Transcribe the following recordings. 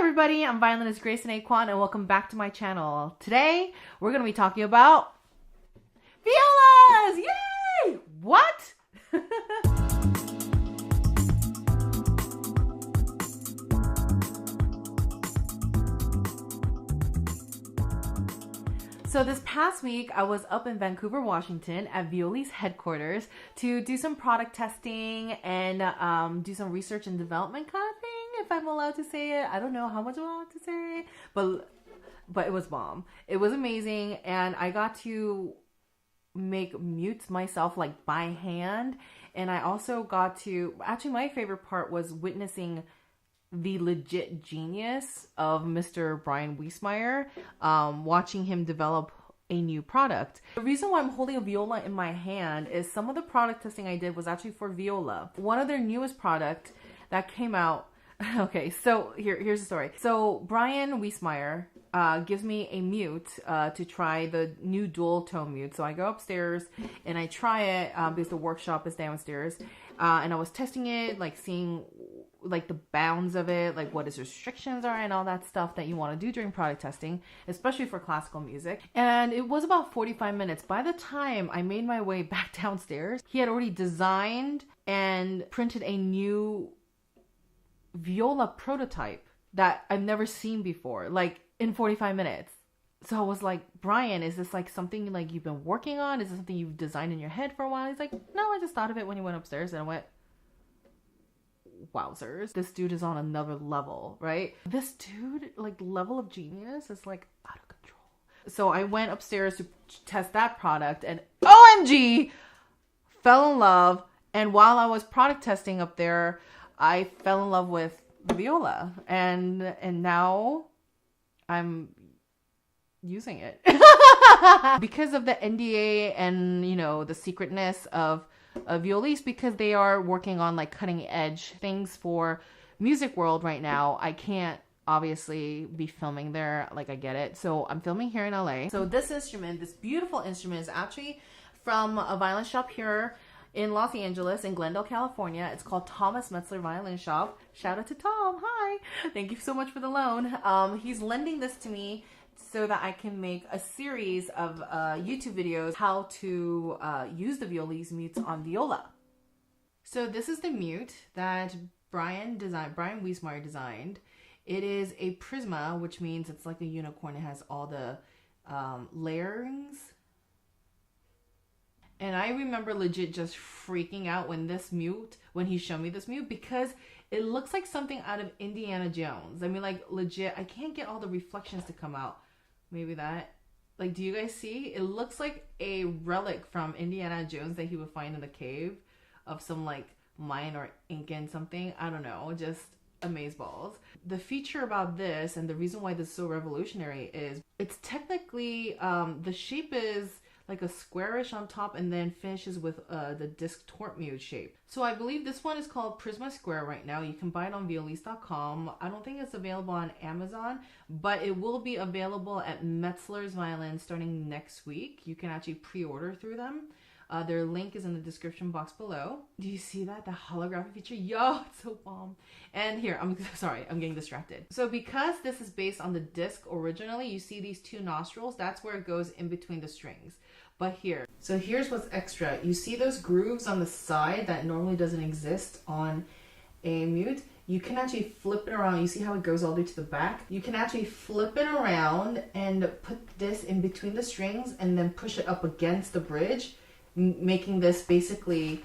everybody, I'm violinist UnHae Kwon and welcome back to my channel. Today, we're going to be talking about violas! Yay! What? So this past week, I was up in Vancouver, Washington at Violi's headquarters to do some product testing and do some research and development kind of thing, if I'm allowed to say it. I don't know how much I'm allowed to say, but it was bomb. It was amazing, and I got to make mutes myself, like by hand, and I also got to, actually my favorite part was witnessing the legit genius of Mr. Brian Wiessmeyer, watching him develop a new product. The reason why I'm holding a viola in my hand is some of the product testing I did was actually for Viola. One of their newest product that came out. Okay, so here's the story. So Brian Wiessmeyer gives me a mute to try the new dual tone mute. So I go upstairs and I try it because the workshop is downstairs, and I was testing it, like seeing like the bounds of it, like what its restrictions are and all that stuff that you want to do during product testing, especially for classical music. And it was about 45 minutes. By the time I made my way back downstairs, he had already designed and printed a new viola prototype that I've never seen before, like in 45 minutes. So I was like, Brian, is this like something like you've been working on? Is this something you've designed in your head for a while? He's like, no, I just thought of it when he went upstairs. And I went, wowzers, this dude is on another level, right? This dude, like, level of genius is like out of control. So I went upstairs to test that product and OMG, fell in love. And while I was product testing up there, I fell in love with viola, and now I'm using it because of the NDA and, you know, the secretness of Viowiess, because they are working on like cutting edge things for music world right now. I can't obviously be filming there, like I get it. So I'm filming here in LA. So this instrument, this beautiful instrument, is actually from a violin shop here in Los Angeles, in Glendale, California. It's called Thomas Metzler Violin Shop. Shout out to Tom. Hi. Thank you so much for the loan. He's lending this to me so that I can make a series of YouTube videos how to use the Violi's mutes on viola. So this is the mute that Brian Wiessmeyer designed. It is a Prizma, which means it's like a unicorn. It has all the layerings. And I remember legit just freaking out when he showed me this mute, because it looks like something out of Indiana Jones. I mean, like, legit, I can't get all the reflections to come out. Maybe that. Like, do you guys see? It looks like a relic from Indiana Jones that he would find in the cave of some, like, Mayan or Incan something. I don't know. Just amazeballs. The feature about this, and the reason why this is so revolutionary, is it's technically, the shape is like a squarish on top and then finishes with the disc torque mute shape. So I believe this one is called Prizma Square right now. You can buy it on Violinista.com. I don't think it's available on Amazon, but it will be available at Metzler's Violin starting next week. You can actually pre-order through them. Their link is in the description box below. Do you see that? The holographic feature? Yo, it's so bomb. And here, I'm sorry, I'm getting distracted. So because this is based on the disc originally, you see these two nostrils. That's where it goes in between the strings. But here, so here's what's extra. You see those grooves on the side that normally doesn't exist on a mute? You can actually flip it around. You see how it goes all the way to the back? You can actually flip it around and put this in between the strings and then push it up against the bridge, making this basically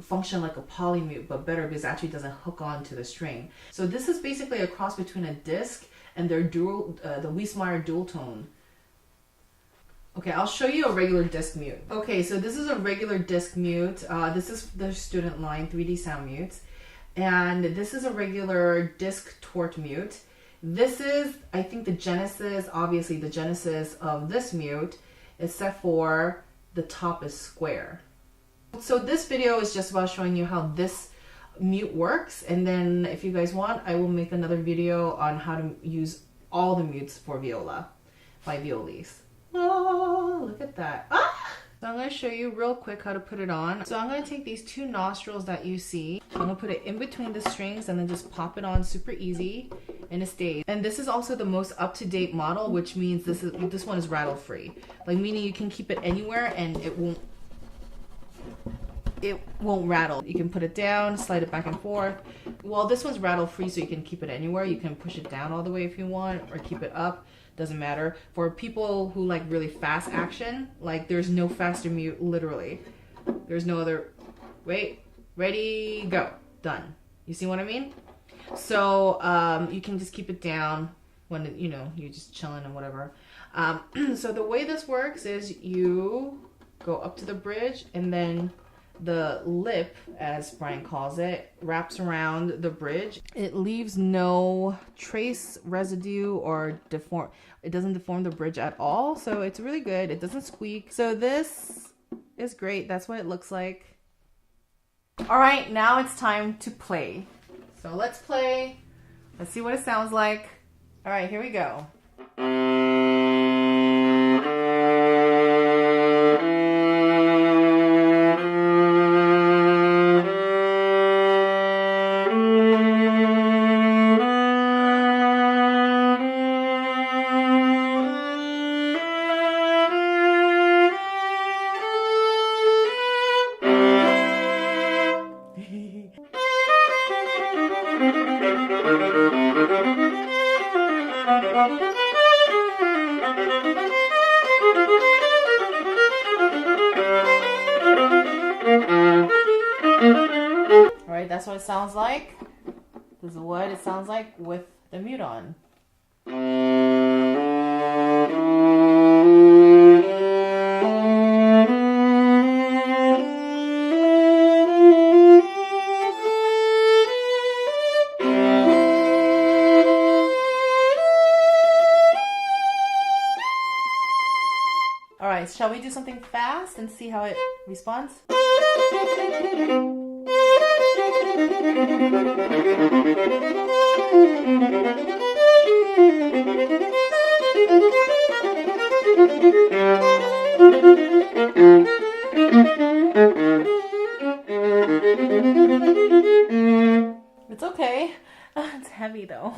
function like a polymute, but better because it actually doesn't hook onto the string. So this is basically a cross between a disc and their dual, the Wiessmeyer dual tone. Okay, I'll show you a regular disc mute. Okay, so this is a regular disc mute. This is the student line 3D sound mutes. And this is a regular disc torque mute. This is, I think, the genesis, obviously the genesis of this mute, except for the top is square. So this video is just about showing you how this mute works. And then if you guys want, I will make another video on how to use all the mutes for viola by Violi's. Oh, look at that. Ah! So I'm going to show you real quick how to put it on. So I'm going to take these two nostrils that you see. I'm going to put it in between the strings and then just pop it on super easy, and it stays. And this is also the most up-to-date model, which means this one is rattle free. Like, meaning you can keep it anywhere and it won't rattle. You can put it down, slide it back and forth. Well, this one's rattle free, so you can keep it anywhere. You can push it down all the way if you want, or keep it up. Doesn't matter. For people who like really fast action, like there's no faster mute, literally. There's no other. Wait, ready, go, done. You see what I mean? So you can just keep it down when, you know, you're just chilling and whatever. So the way this works is you go up to the bridge, and then the lip, as Brian calls it, wraps around the bridge. It leaves no trace residue or deform. It doesn't deform the bridge at all, so it's really good. It doesn't squeak. So this is great. That's what it looks like. All right, now it's time to play. So let's play. Let's see what it sounds like. All right, here we go. Alright, that's what it sounds like. This is what it sounds like with the mute on. Alright, shall we do something fast and see how it responds? It's okay. It's heavy though.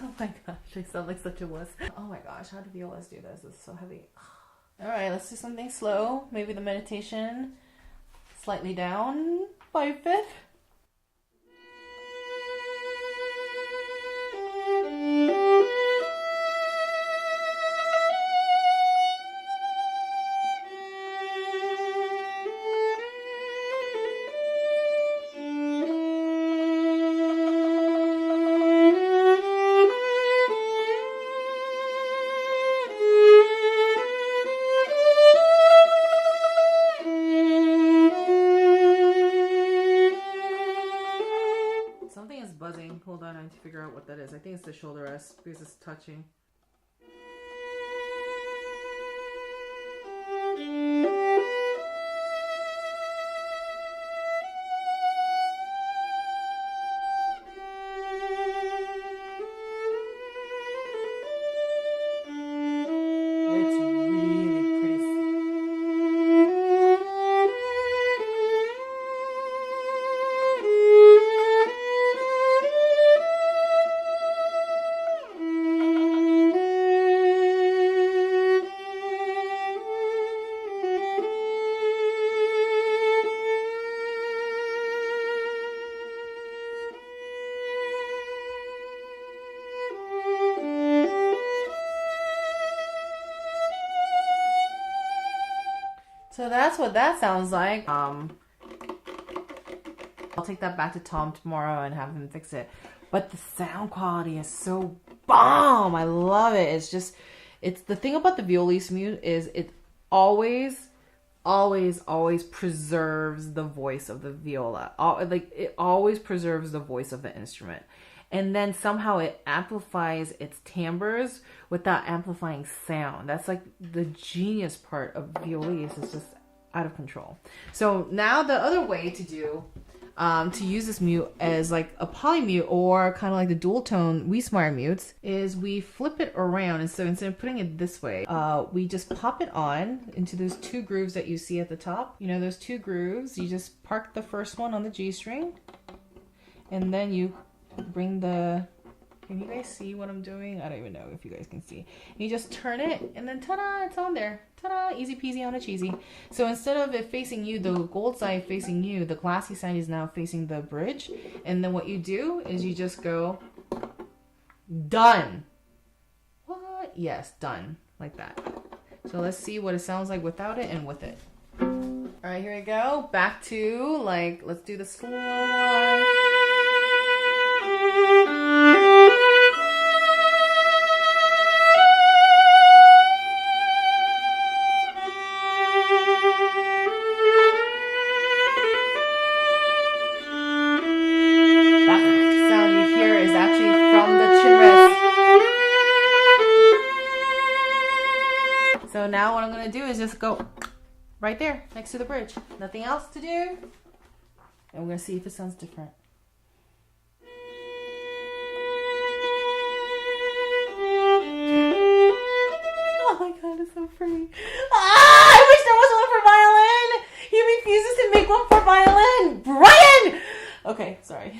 Oh my gosh, I sound like such a wuss. Oh my gosh, how do violas do this? It's so heavy. Alright, let's do something slow. Maybe the meditation slightly down by a fifth. Hold on, I need to figure out what that is. I think it's the shoulder rest because it's touching. So that's what that sounds like. I'll take that back to Tom tomorrow and have him fix it. But the sound quality is so bomb. I love it. It's just, it's the thing about the Viowiess mute is it always preserves the voice of the viola. Like it always preserves the voice of the instrument. And then somehow it amplifies its timbres without amplifying sound. That's like the genius part of Viowiess. It's just out of control. So now the other way to do to use this mute as like a poly mute or kind of like the dual tone Wiessmeyer Mutes is we flip it around. And so instead of putting it this way, we just pop it on into those two grooves that you see at the top. You know, those two grooves, you just park the first one on the G string and then you bring the, can you guys see what I'm doing? I don't even know if you guys can see. And you just turn it and then ta-da, it's on there. Ta-da, easy peasy on a cheesy. So instead of it facing you, the gold side facing you, the glassy side is now facing the bridge. And then what you do is you just go, done. What? Yes, done. Like that. So let's see what it sounds like without it and with it. All right, here we go. Back to like, let's do the slow one. So now what I'm going to do is just go right there next to the bridge. Nothing else to do. And we're going to see if it sounds different. Oh my god, it's so pretty. Ah, I wish there was one for violin. He refuses to make one for violin. Brian! Okay, sorry.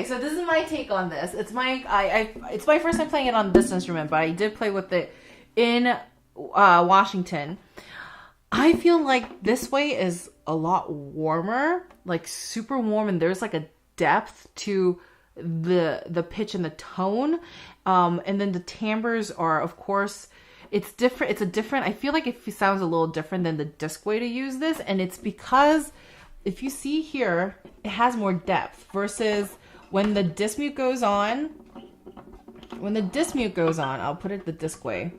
So this is my take on this. It's it's my first time playing it on this instrument, but I did play with it in Washington. I feel like this way is a lot warmer, like super warm, and there's like a depth to the pitch and the tone. And then the timbres are, of course, it's different. It's a different, I feel like it sounds a little different than the disc way to use this. And it's because if you see here, it has more depth versus when the disc mute goes on. When the disc mute goes on, I'll put it the disc way.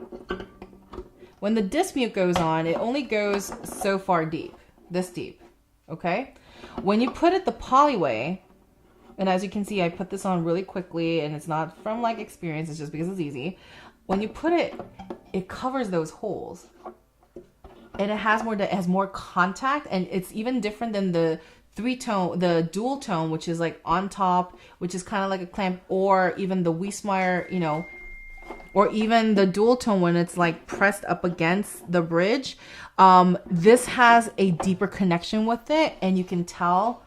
When the disc mute goes on, it only goes so far deep, this deep, okay? When you put it the poly way, and as you can see, I put this on really quickly, and it's not from like experience, it's just because it's easy. When you put it, it covers those holes. And it has more contact, and it's even different than the the dual tone, which is like on top, which is kind of like a clamp, or even the Wiessmeyer, you know, or even the dual tone when it's like pressed up against the bridge. This has a deeper connection with it, and you can tell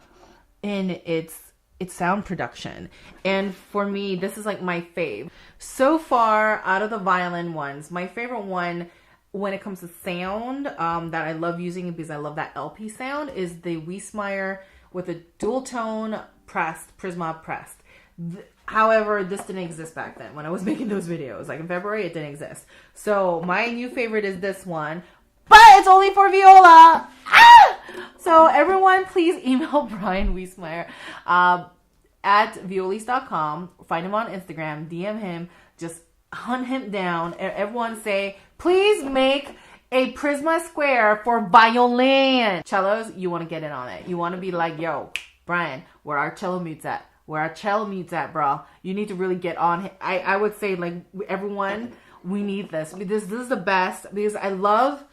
in its sound production. And for me, this is like my fave. So far, out of the violin ones, my favorite one when it comes to sound that I love using because I love that LP sound is the Wiessmeyer with a dual tone pressed, Prizma pressed. However, this didn't exist back then when I was making those videos. Like in February, it didn't exist. So my new favorite is this one, but it's only for viola. Ah! So everyone, please email Brian Wiessmeyer at Violinista.com. Find him on Instagram, DM him, just hunt him down. Everyone say, please make a Prizma square for violin. Cellos, you want to get in on it. You want to be like, yo, Brian, where our cello mutes at? Where our cello mutes at, bro? You need to really get on. I would say, like, everyone, we need this. This is the best because I love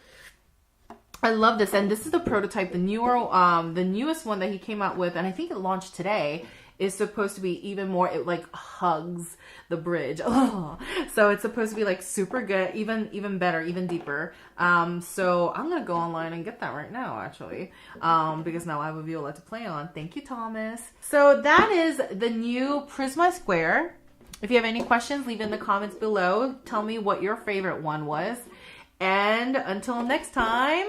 this, and this is the prototype, the newest one that he came out with, and I think it launched today. is supposed to be even more, it like hugs the bridge. Oh, so it's supposed to be like super good, even better, even deeper. So I'm gonna go online and get that right now, actually, because now I have a viola to play on. Thank you, Thomas. So that is the new Prizma Square. If you have any questions, leave in the comments below. Tell me what your favorite one was. And until next time,